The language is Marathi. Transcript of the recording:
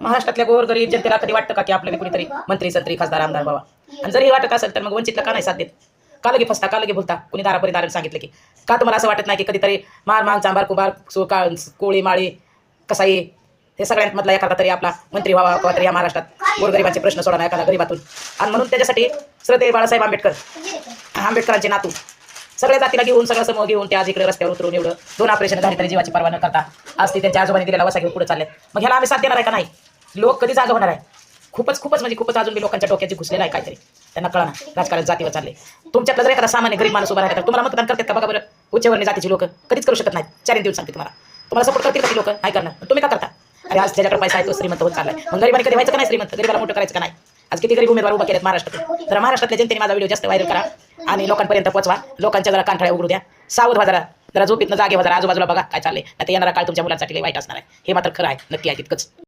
महाराष्ट्रातल्या गोरगरीब जनतेला कधी वाटतं का की आपल्याला कुणीतरी मंत्री संत्री खासदार आमदार बाबा? आणि जरी वाटत असेल तर मग वंचितला का नाही साथ देत? का लगे फसता, का लगे बोलता? कुणी दारापर्यंत सांगितलं की का तुम्हाला असं वाटत नाही की कधीतरी मार चांबार कुबार का कोळी माळी कसाई हे सगळ्यांत मधला एखादा तरी आपला मंत्री व्हावा किंवा तरी या महाराष्ट्रात गोरगरिबांचे प्रश्न सोडा एखादा गरीबातून? आणि म्हणून त्याच्यासाठी श्रद्धेय बाळासाहेब आंबेडकरांचे नातू सगळ्या जातीला घेऊन सगळं समूह घेऊन ते आज इकडे रस्त्यावर उतरून एवढं 2 ऑपरेशन झाली तरी जीवाची पर्वा न करता आज ते त्यांच्या आजोबांनी दिलेला वसा घेऊन पुढे चालले. मग ह्याला आम्ही साथ देणार आहे का नाही? लोक कधी जागा होणार आहे? खूपच म्हणजे खूपच अजून मी लोकांच्या डोक्याची घुसलेला आहे काहीतरी. त्यांना कळना राजकारण जातीवर चालले. तुमच्यातलं जर एखादा सामान्य गरीब माणूस उभा राहतात तुम्हाला मतदान करतात का? बघा बरं, उच्चवर्णीय जातीची लोक कधीच करू शकत नाहीत. चॅलेंज देऊन सांगते तुम्हाला सपोर्ट करतील का ती लोक? नाही करणार. तुम्ही का करता? अरे आज ज्याच्याकडे पैसा आहे तो श्रीमंत होत चाललाय. मग गरिबांनी कधी व्हायचं का नाही श्रीमंत? गरीबाला मोठं करायचं का नाही? आज किती गरीब उमेदवार उभा केलेत महाराष्ट्रातून. जरा महाराष्ट्रातल्या जनतेने माझा व्हिडिओ जास्त व्हायरल करा आणि लोकांपर्यंत पोहोचवा. लोकांच्या जरा कानठळ्या उघडू द्या. सावध व्हा जरा झोपीतनं जागे व्हा. जरा आजूबाजूला बघा काय चाललंय. आता येणारा काळ तुमच्या मुलांसाठी वाईट असणार आहे. हे मात्र खरं आहे, नक्की आहे तितकंच.